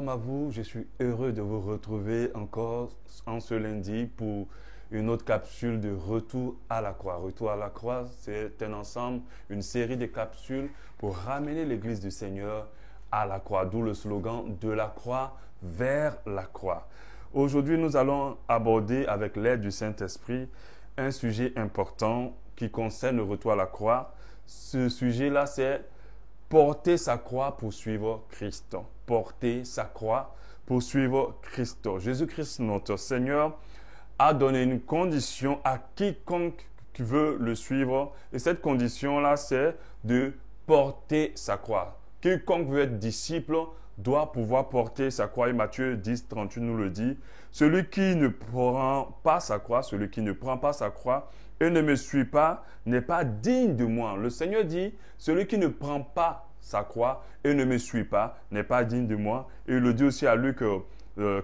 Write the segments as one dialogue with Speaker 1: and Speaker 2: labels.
Speaker 1: Shalom à vous, je suis heureux de vous retrouver encore en ce lundi pour une autre capsule de Retour à la croix. Retour à la croix, c'est un ensemble, une série de capsules pour ramener l'Église du Seigneur à la croix, d'où le slogan de la croix vers la croix. Aujourd'hui, nous allons aborder avec l'aide du Saint-Esprit un sujet important qui concerne le retour à la croix. Ce sujet-là, c'est porter sa croix pour suivre Christ. Porter sa croix pour suivre Christ. Jésus-Christ, notre Seigneur, a donné une condition à quiconque qui veut le suivre. Et cette condition-là, c'est de porter sa croix. Quiconque veut être disciple doit pouvoir porter sa croix. Et Matthieu 10, 38 nous le dit. Celui qui ne prend pas sa croix, celui qui ne prend pas sa croix et ne me suit pas, n'est pas digne de moi. Le Seigneur dit, celui qui ne prend pas sa croix et ne me suit pas, n'est pas digne de moi. Et il le dit aussi à Luc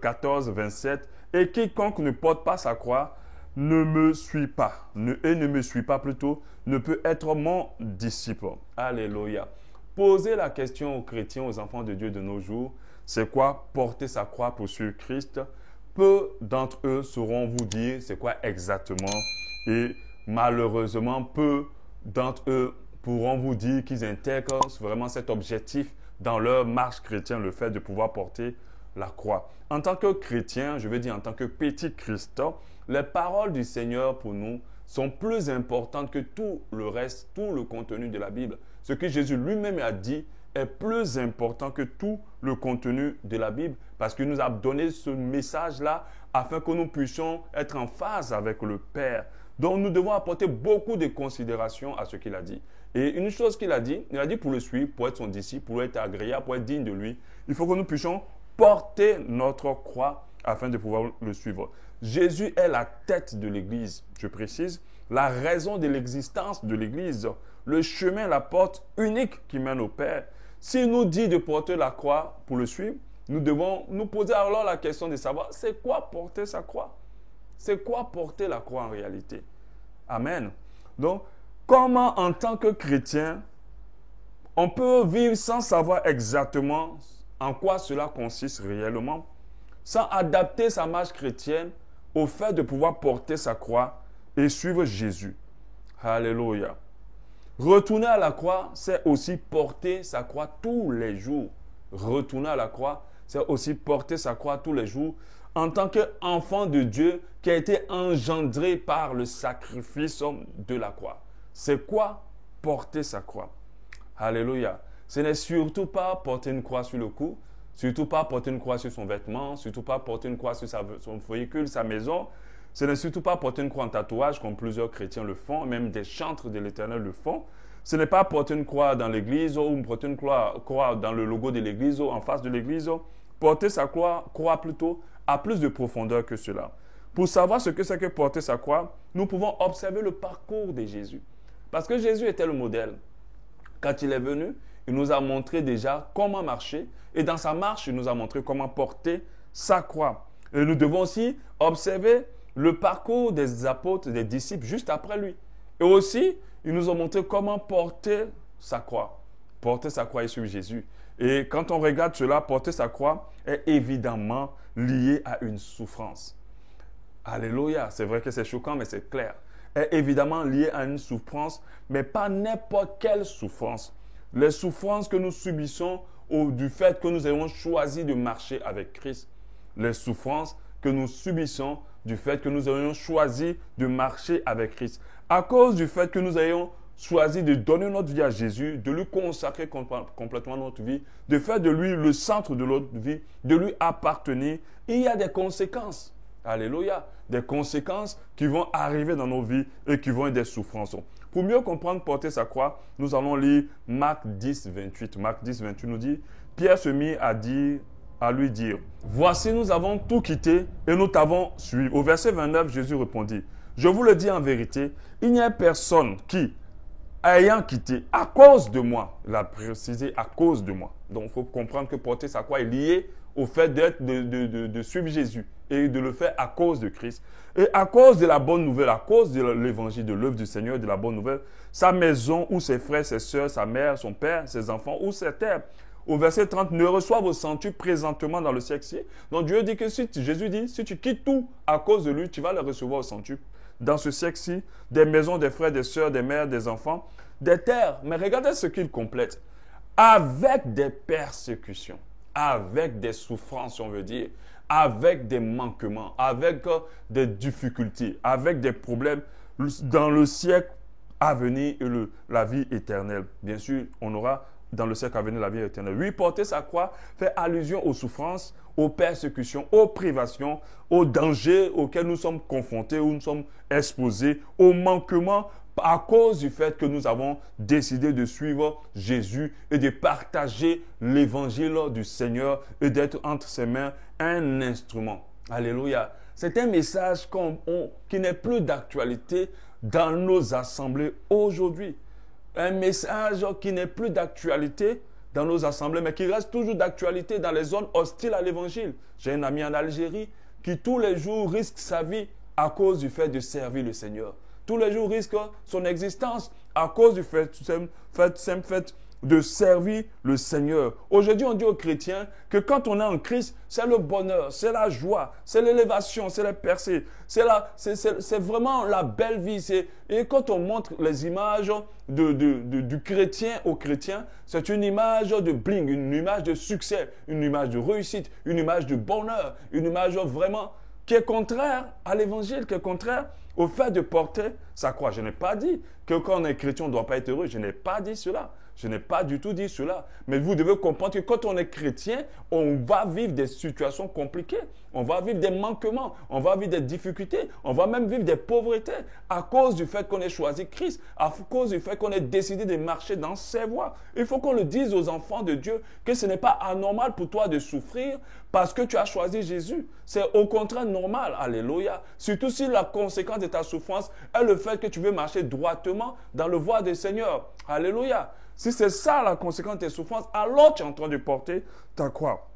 Speaker 1: 14, 27. Et quiconque ne porte pas sa croix ne me suit pas, et ne me suit pas plutôt, ne peut être mon disciple. Alléluia. Posez la question aux chrétiens, aux enfants de Dieu de nos jours, c'est quoi porter sa croix pour suivre Christ? Peu d'entre eux sauront vous dire c'est quoi exactement. Et malheureusement, peu d'entre eux pourront vous dire qu'ils intègrent vraiment cet objectif dans leur marche chrétienne, le fait de pouvoir porter la croix. En tant que chrétien, je veux dire en tant que petit Christ, les paroles du Seigneur pour nous sont plus importantes que tout le reste, tout le contenu de la Bible. Ce que Jésus lui-même a dit est plus important que tout le contenu de la Bible parce qu'il nous a donné ce message-là afin que nous puissions être en phase avec le Père. Donc nous devons apporter beaucoup de considération à ce qu'il a dit. Et une chose qu'il a dit, il a dit pour le suivre, pour être son disciple, pour être agréable, pour être digne de lui, il faut que nous puissions porter notre croix afin de pouvoir le suivre. Jésus est la tête de l'Église, je précise, la raison de l'existence de l'Église, le chemin, la porte unique qui mène au Père. S'il nous dit de porter la croix pour le suivre, nous devons nous poser alors la question de savoir c'est quoi porter sa croix? C'est quoi porter la croix en réalité? Amen. Donc, comment en tant que chrétien, on peut vivre sans savoir exactement en quoi cela consiste réellement, sans adapter sa marche chrétienne au fait de pouvoir porter sa croix et suivre Jésus. Alléluia. Retourner à la croix, c'est aussi porter sa croix tous les jours. Retourner à la croix, c'est aussi porter sa croix tous les jours en tant qu'enfant de Dieu qui a été engendré par le sacrifice de la croix. C'est quoi porter sa croix? Alléluia. Ce n'est surtout pas porter une croix sur le cou, surtout pas porter une croix sur son vêtement, surtout pas porter une croix sur son véhicule, sa maison. Ce n'est surtout pas porter une croix en tatouage comme plusieurs chrétiens le font, même des chantres de l'Éternel le font. Ce n'est pas porter une croix dans l'église ou porter une croix dans le logo de l'église ou en face de l'église. Porter sa croix plutôt a plus de profondeur que cela. Pour savoir ce que c'est que porter sa croix, nous pouvons observer le parcours de Jésus. Parce que Jésus était le modèle. Quand il est venu, il nous a montré déjà comment marcher. Et dans sa marche, il nous a montré comment porter sa croix. Et nous devons aussi observer le parcours des apôtres, des disciples juste après lui. Et aussi, il nous a montré comment porter sa croix. Porter sa croix et suivre Jésus. Et quand on regarde cela, porter sa croix est évidemment lié à une souffrance. Alléluia, c'est vrai que c'est choquant, mais c'est clair. Est évidemment lié à une souffrance, mais pas n'importe quelle souffrance. Les souffrances que nous subissons du fait que nous ayons choisi de marcher avec Christ. Les souffrances que nous subissons du fait que nous ayons choisi de marcher avec Christ. À cause du fait que nous ayons choisi de donner notre vie à Jésus, de lui consacrer complètement notre vie, de faire de lui le centre de notre vie, de lui appartenir, il y a des conséquences. Alléluia. Des conséquences qui vont arriver dans nos vies et qui vont être des souffrances. Pour mieux comprendre porter sa croix, nous allons lire Marc 10, 28. Marc 10, 28 nous dit, Pierre se mit à lui dire, voici nous avons tout quitté et nous t'avons suivi. Au verset 29, Jésus répondit, je vous le dis en vérité, il n'y a personne qui, ayant quitté à cause de moi, il a précisé à cause de moi. Donc il faut comprendre que porter sa croix est lié au fait de suivre Jésus et de le faire à cause de Christ. Et à cause de la bonne nouvelle, à cause de l'évangile, de l'œuvre du Seigneur, de la bonne nouvelle, sa maison ou ses frères, ses soeurs, sa mère, son père, ses enfants ou ses terres, au verset 30, ne reçoivent au centuple présentement dans le siècle-ci. Donc Dieu dit que Jésus dit, si tu quittes tout à cause de lui, tu vas le recevoir au centuple. Dans ce siècle-ci, des maisons, des frères, des sœurs, des mères, des enfants, des terres. Mais regardez ce qu'il complète. Avec des persécutions, avec des souffrances, on veut dire, avec des manquements, avec des difficultés, avec des problèmes dans le siècle à venir et la vie éternelle. Bien sûr, on aura dans le siècle à venir la vie éternelle. Lui, porter sa croix fait allusion aux souffrances, aux persécutions, aux privations, aux dangers auxquels nous sommes confrontés, où nous sommes exposés, aux manquements à cause du fait que nous avons décidé de suivre Jésus et de partager l'évangile du Seigneur et d'être entre ses mains un instrument. Alléluia. C'est un message qui n'est plus d'actualité dans nos assemblées aujourd'hui. Un message qui n'est plus d'actualité dans nos assemblées, mais qui reste toujours d'actualité dans les zones hostiles à l'évangile. J'ai un ami en Algérie qui tous les jours risque sa vie à cause du fait de servir le Seigneur. Tous les jours risque son existence à cause du fait de servir le Seigneur. Aujourd'hui, on dit aux chrétiens que quand on est en Christ, c'est le bonheur, c'est la joie, c'est l'élévation, c'est la percée, c'est vraiment la belle vie. Et quand on montre les images du chrétien au chrétien, c'est une image de bling, une image de succès, une image de réussite, une image de bonheur, une image vraiment qui est contraire à l'évangile, qui est contraire au fait de porter sa croix. Je n'ai pas dit que quand on est chrétien, on ne doit pas être heureux. Je n'ai pas dit cela. Je n'ai pas du tout dit cela. Mais vous devez comprendre que quand on est chrétien, on va vivre des situations compliquées. On va vivre des manquements. On va vivre des difficultés. On va même vivre des pauvretés à cause du fait qu'on ait choisi Christ, à cause du fait qu'on ait décidé de marcher dans ses voies. Il faut qu'on le dise aux enfants de Dieu que ce n'est pas anormal pour toi de souffrir parce que tu as choisi Jésus. C'est au contraire normal. Alléluia. Surtout si la conséquence de ta souffrance est le fait que tu veux marcher droitement dans le voie du Seigneur. Alléluia. Si c'est ça la conséquence de tes souffrances, alors tu es en train de porter ta croix.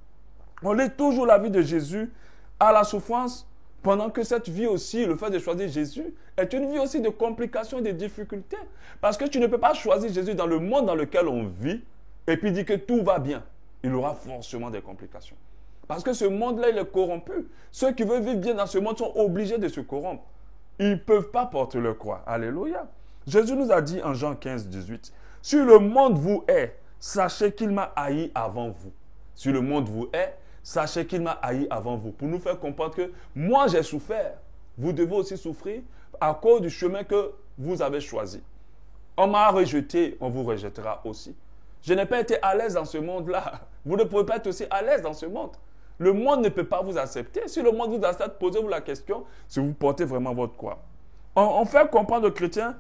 Speaker 1: On lit toujours la vie de Jésus à la souffrance, pendant que cette vie aussi, le fait de choisir Jésus, est une vie aussi de complications et de difficultés. Parce que tu ne peux pas choisir Jésus dans le monde dans lequel on vit et puis dire que tout va bien. Il aura forcément des complications. Parce que ce monde-là, il est corrompu. Ceux qui veulent vivre bien dans ce monde sont obligés de se corrompre. Ils ne peuvent pas porter leur croix. Alléluia. Jésus nous a dit en Jean 15, 18, « Si le monde vous hait, sachez qu'il m'a haï avant vous. » Si le monde vous hait, sachez qu'il m'a haï avant vous. Pour nous faire comprendre que moi j'ai souffert, vous devez aussi souffrir à cause du chemin que vous avez choisi. On m'a rejeté, on vous rejettera aussi. Je n'ai pas été à l'aise dans ce monde-là. Vous ne pouvez pas être aussi à l'aise dans ce monde. Le monde ne peut pas vous accepter. Si le monde vous accepte, posez-vous la question si vous portez vraiment votre croix. On fait comprendre aux chrétiens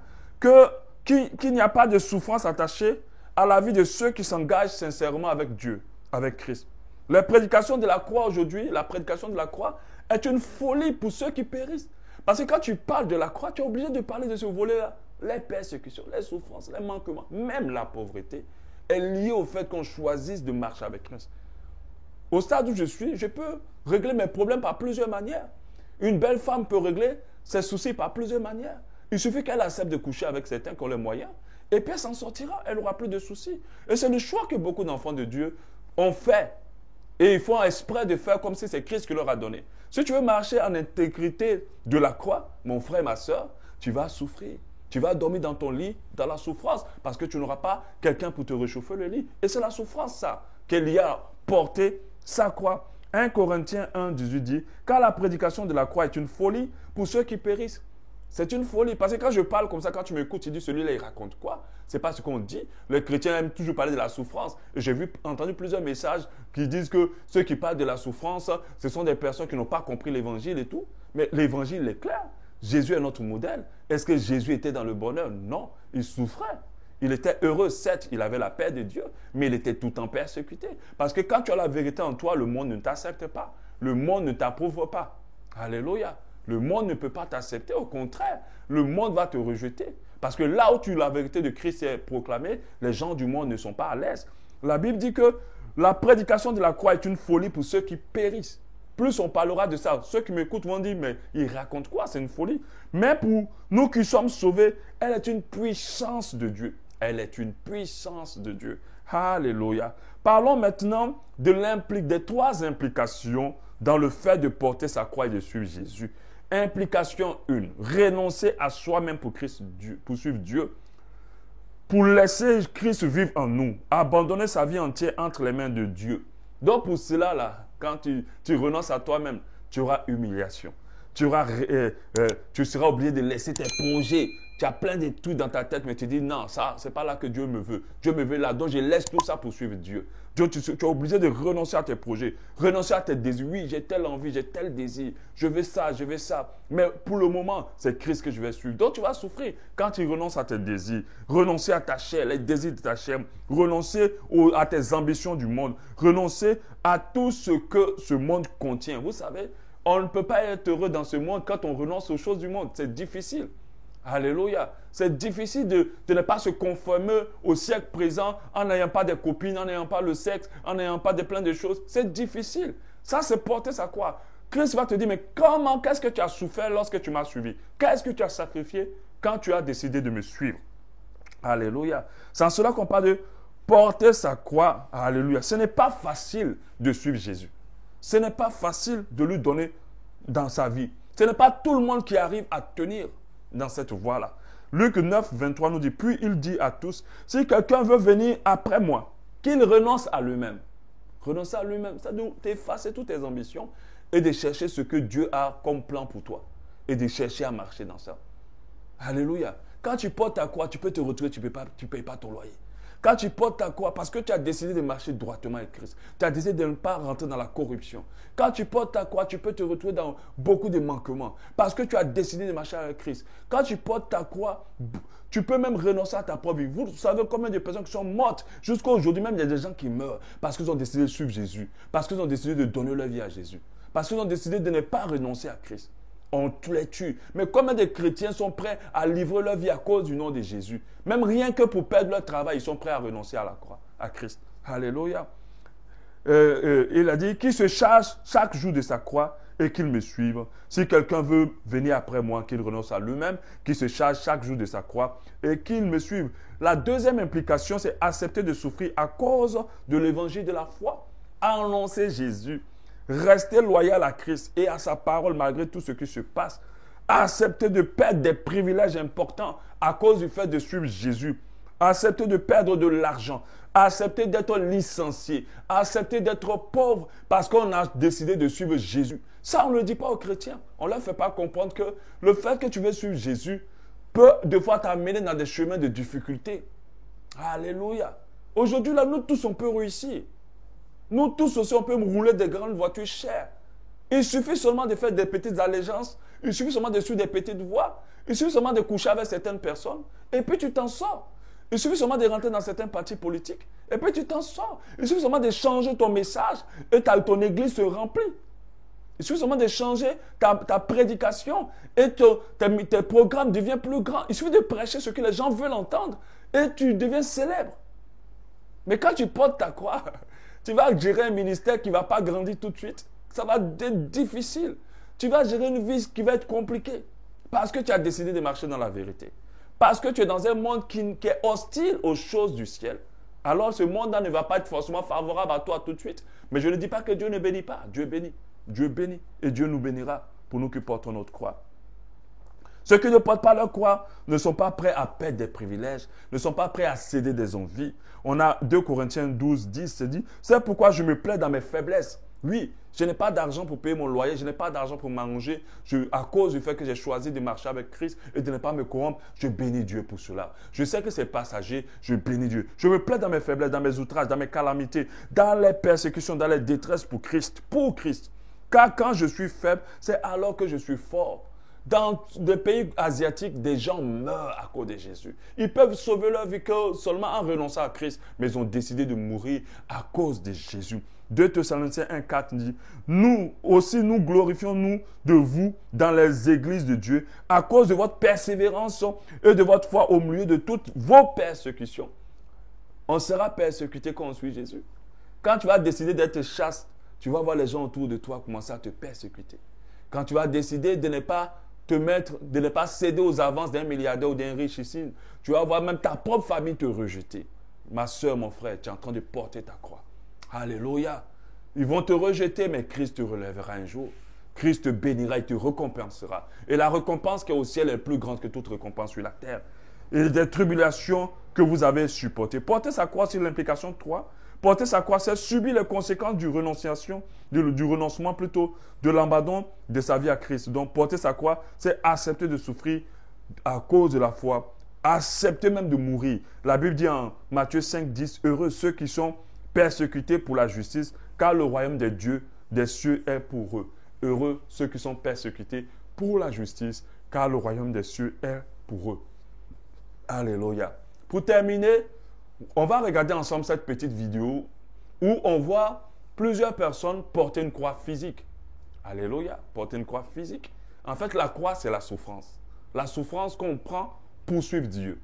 Speaker 1: qu'il n'y a pas de souffrance attachée à la vie de ceux qui s'engagent sincèrement avec Dieu, avec Christ. La prédication de la croix aujourd'hui, la prédication de la croix est une folie pour ceux qui périssent. Parce que quand tu parles de la croix, tu es obligé de parler de ce volet-là. Les persécutions, les souffrances, les manquements, même la pauvreté est liée au fait qu'on choisisse de marcher avec Christ. Au stade où je suis, je peux régler mes problèmes par plusieurs manières. Une belle femme peut régler ses soucis par plusieurs manières. Il suffit qu'elle accepte de coucher avec certains qui ont les moyens et puis elle s'en sortira, elle n'aura plus de soucis. Et c'est le choix que beaucoup d'enfants de Dieu ont fait. Et ils font exprès de faire comme si c'est Christ qui leur a donné. Si tu veux marcher en intégrité de la croix, mon frère et ma soeur, tu vas souffrir. Tu vas dormir dans ton lit, dans la souffrance, parce que tu n'auras pas quelqu'un pour te réchauffer le lit. Et c'est la souffrance, ça, qu'il y a porté sa croix. 1 Corinthiens 1, 18 dit, « Car la prédication de la croix est une folie pour ceux qui périssent. » C'est une folie. Parce que quand je parle comme ça, quand tu m'écoutes, tu dis, celui-là, il raconte quoi? Ce n'est pas ce qu'on dit. Les chrétiens aiment toujours parler de la souffrance. Et j'ai entendu plusieurs messages qui disent que ceux qui parlent de la souffrance, ce sont des personnes qui n'ont pas compris l'évangile et tout. Mais l'évangile est clair. Jésus est notre modèle. Est-ce que Jésus était dans le bonheur? Non, il souffrait. Il était heureux, certes, il avait la paix de Dieu, mais il était tout le temps persécuté. Parce que quand tu as la vérité en toi, le monde ne t'accepte pas. Le monde ne t'approuve pas. Alléluia. Le monde ne peut pas t'accepter. Au contraire, le monde va te rejeter. Parce que là où la vérité de Christ est proclamée, les gens du monde ne sont pas à l'aise. La Bible dit que la prédication de la croix est une folie pour ceux qui périssent. Plus on parlera de ça, ceux qui m'écoutent vont dire, mais il raconte quoi? C'est une folie. Mais pour nous qui sommes sauvés, elle est une puissance de Dieu. Elle est une puissance de Dieu. Alléluia. Parlons maintenant des trois implications dans le fait de porter sa croix et de suivre Jésus. Implication 1, renoncer à soi-même pour suivre Dieu. Pour laisser Christ vivre en nous, abandonner sa vie entière entre les mains de Dieu. Donc pour cela, là, quand tu renonces à toi-même, tu auras humiliation. Tu seras obligé de laisser tes projets. Tu as plein de trucs dans ta tête, mais tu dis non, ça, c'est pas là que Dieu me veut. Dieu me veut là, donc je laisse tout ça pour suivre Dieu. Tu es obligé de renoncer à tes projets, renoncer à tes désirs. Oui, j'ai telle envie, j'ai tel désir, je veux ça, je veux ça. Mais pour le moment, c'est Christ que je vais suivre. Donc tu vas souffrir quand tu renonces à tes désirs, renoncer à ta chair, les désirs de ta chair, renoncer à tes ambitions du monde, renoncer à tout ce que ce monde contient. Vous savez, on ne peut pas être heureux dans ce monde quand on renonce aux choses du monde. C'est difficile. Alléluia. C'est difficile de ne pas se conformer au siècle présent en n'ayant pas de copines, en n'ayant pas le sexe, en n'ayant pas de plein de choses. C'est difficile. Ça, c'est porter sa croix. Christ va te dire, mais qu'est-ce que tu as souffert lorsque tu m'as suivi? Qu'est-ce que tu as sacrifié quand tu as décidé de me suivre? Alléluia. C'est en cela qu'on parle de porter sa croix. Alléluia. Ce n'est pas facile de suivre Jésus. Ce n'est pas facile de lui donner dans sa vie. Ce n'est pas tout le monde qui arrive à tenir dans cette voie-là. Luc 9, 23 nous dit, puis il dit à tous, si quelqu'un veut venir après moi, qu'il renonce à lui-même. Renoncer à lui-même, ça doit effacer toutes tes ambitions et de chercher ce que Dieu a comme plan pour toi et de chercher à marcher dans ça. Alléluia. Quand tu portes ta croix, tu peux te retrouver, tu ne payes pas ton loyer. Quand tu portes ta croix, parce que tu as décidé de marcher droitement avec Christ, tu as décidé de ne pas rentrer dans la corruption. Quand tu portes ta croix, tu peux te retrouver dans beaucoup de manquements, parce que tu as décidé de marcher avec Christ. Quand tu portes ta croix, tu peux même renoncer à ta propre vie. Vous savez combien de personnes qui sont mortes, jusqu'à aujourd'hui même, il y a des gens qui meurent, parce qu'ils ont décidé de suivre Jésus, parce qu'ils ont décidé de donner leur vie à Jésus, parce qu'ils ont décidé de ne pas renoncer à Christ. On les tue. Mais combien de chrétiens sont prêts à livrer leur vie à cause du nom de Jésus? Même rien que pour perdre leur travail, ils sont prêts à renoncer à la croix, à Christ. Alléluia. Il a dit qu'il se charge chaque jour de sa croix et qu'il me suive. Si quelqu'un veut venir après moi, qu'il renonce à lui-même, qu'il se charge chaque jour de sa croix et qu'il me suive. La deuxième implication, c'est accepter de souffrir à cause de l'évangile de la foi. Annoncer Jésus. Rester loyal à Christ et à sa parole malgré tout ce qui se passe. Accepter de perdre des privilèges importants à cause du fait de suivre Jésus. Accepter de perdre de l'argent. Accepter d'être licencié. Accepter d'être pauvre parce qu'on a décidé de suivre Jésus. Ça, on ne le dit pas aux chrétiens. On ne leur fait pas comprendre que le fait que tu veux suivre Jésus peut des fois t'amener dans des chemins de difficulté. Alléluia. Aujourd'hui, là, nous tous, on peut réussir. Nous tous aussi, on peut rouler des grandes voitures chères. Il suffit seulement de faire des petites allégeances. Il suffit seulement de suivre des petites voies. Il suffit seulement de coucher avec certaines personnes. Et puis tu t'en sors. Il suffit seulement de rentrer dans certains partis politiques. Et puis tu t'en sors. Il suffit seulement de changer ton message. Et ton église se remplit. Il suffit seulement de changer ta prédication. Et tes programmes deviennent plus grands. Il suffit de prêcher ce que les gens veulent entendre. Et tu deviens célèbre. Mais quand tu portes ta croix... Tu vas gérer un ministère qui ne va pas grandir tout de suite. Ça va être difficile. Tu vas gérer une vie qui va être compliquée. Parce que tu as décidé de marcher dans la vérité. Parce que tu es dans un monde qui est hostile aux choses du ciel. Alors ce monde-là ne va pas être forcément favorable à toi tout de suite. Mais je ne dis pas que Dieu ne bénit pas. Dieu bénit. Dieu bénit. Et Dieu nous bénira pour nous qui portons notre croix. Ceux qui ne portent pas leur croix ne sont pas prêts à perdre des privilèges, ne sont pas prêts à céder des envies. On a 2 Corinthiens 12, 10, c'est dit, c'est pourquoi je me plais dans mes faiblesses. Oui, je n'ai pas d'argent pour payer mon loyer, je n'ai pas d'argent pour manger. À cause du fait que j'ai choisi de marcher avec Christ et de ne pas me corrompre, je bénis Dieu pour cela. Je sais que c'est passager, je bénis Dieu. Je me plais dans mes faiblesses, dans mes outrages, dans mes calamités, dans les persécutions, dans les détresses pour Christ. Pour Christ. Car quand je suis faible, c'est alors que je suis fort. Dans des pays asiatiques, des gens meurent à cause de Jésus. Ils peuvent sauver leur vie que seulement en renonçant à Christ, mais ils ont décidé de mourir à cause de Jésus. 2 Thessaloniciens 1,4 dit, nous aussi nous glorifions-nous de vous dans les églises de Dieu à cause de votre persévérance et de votre foi au milieu de toutes vos persécutions. On sera persécuté quand on suit Jésus. Quand tu vas décider d'être chaste, tu vas voir les gens autour de toi commencer à te persécuter. Quand tu vas décider de ne pas de ne pas céder aux avances d'un milliardaire ou d'un riche ici, tu vas voir même ta propre famille te rejeter. Ma soeur, mon frère, tu es en train de porter ta croix. Alléluia. Ils vont te rejeter, mais Christ te relèvera un jour. Christ te bénira et te récompensera. Et la récompense qui est au ciel est plus grande que toute récompense sur la terre. Et des tribulations que vous avez supportées. Porter sa croix, c'est l'implication 3. Porter sa croix, c'est subir les conséquences du renoncement plutôt, de l'abandon de sa vie à Christ. Donc, porter sa croix, c'est accepter de souffrir à cause de la foi. Accepter même de mourir. La Bible dit en Matthieu 5, 10, « Heureux ceux qui sont persécutés pour la justice, car le royaume des dieux, des cieux est pour eux. » Heureux ceux qui sont persécutés pour la justice, car le royaume des cieux est pour eux. Alléluia. Pour terminer, on va regarder ensemble cette petite vidéo où on voit plusieurs personnes porter une croix physique. Alléluia, porter une croix physique. En fait, la croix, c'est la souffrance. La souffrance qu'on prend pour suivre Dieu.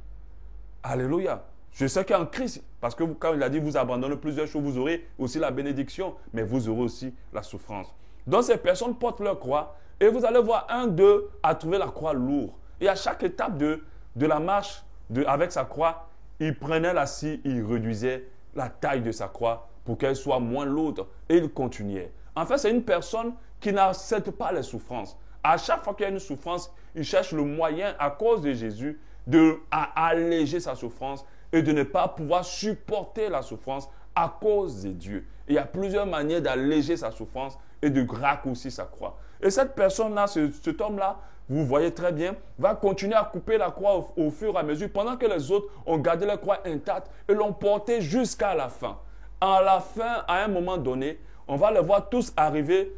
Speaker 1: Alléluia. Je sais qu'en Christ, parce que quand il a dit, vous abandonnez plusieurs choses, vous aurez aussi la bénédiction, mais vous aurez aussi la souffrance. Donc, ces personnes portent leur croix et vous allez voir un d'eux à trouver la croix lourde. Et à chaque étape de la marche avec sa croix, il prenait la scie, il réduisait la taille de sa croix pour qu'elle soit moins lourde et il continuait. En fait, c'est une personne qui n'accepte pas les souffrances. À chaque fois qu'il y a une souffrance, il cherche le moyen, à cause de Jésus, d'alléger sa souffrance et de ne pas pouvoir supporter la souffrance à cause de Dieu. Et il y a plusieurs manières d'alléger sa souffrance et de raccourcir sa croix. Et cette personne-là, cet homme-là, vous voyez très bien, va continuer à couper la croix au fur et à mesure, pendant que les autres ont gardé la croix intacte et l'ont portée jusqu'à la fin. À la fin, à un moment donné, on va les voir tous arriver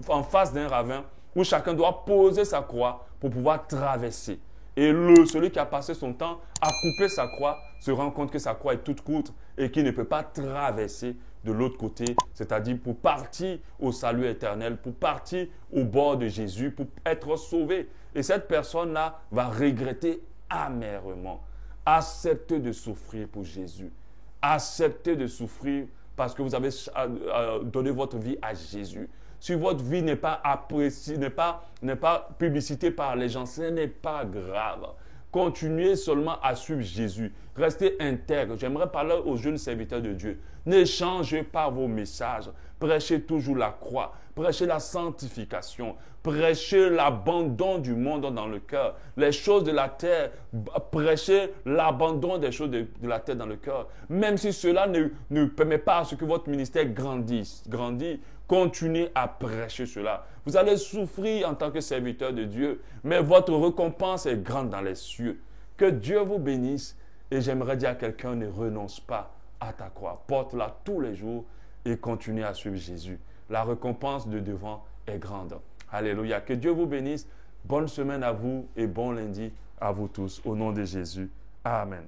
Speaker 1: en face d'un ravin où chacun doit poser sa croix pour pouvoir traverser. Et celui qui a passé son temps à couper sa croix se rend compte que sa croix est toute courte et qu'il ne peut pas traverser de l'autre côté, c'est-à-dire pour partir au salut éternel, pour partir au bord de Jésus, pour être sauvé. Et cette personne-là va regretter amèrement. Acceptez de souffrir pour Jésus. Acceptez de souffrir parce que vous avez donné votre vie à Jésus. Si votre vie n'est pas appréciée, n'est pas publicitée par les gens, ce n'est pas grave. Continuez seulement à suivre Jésus. Restez intègre. J'aimerais parler aux jeunes serviteurs de Dieu. N'échangez pas vos messages. Prêchez toujours la croix. Prêchez la sanctification. Prêchez l'abandon du monde dans le cœur. Les choses de la terre, prêchez l'abandon des choses de la terre dans le cœur. Même si cela ne permet pas à ce que votre ministère grandisse. Continuez à prêcher cela. Vous allez souffrir en tant que serviteur de Dieu, mais votre récompense est grande dans les cieux. Que Dieu vous bénisse. Et j'aimerais dire à quelqu'un, ne renonce pas à ta croix. Porte-la tous les jours et continue à suivre Jésus. La récompense de devant est grande. Alléluia. Que Dieu vous bénisse. Bonne semaine à vous et bon lundi à vous tous. Au nom de Jésus. Amen.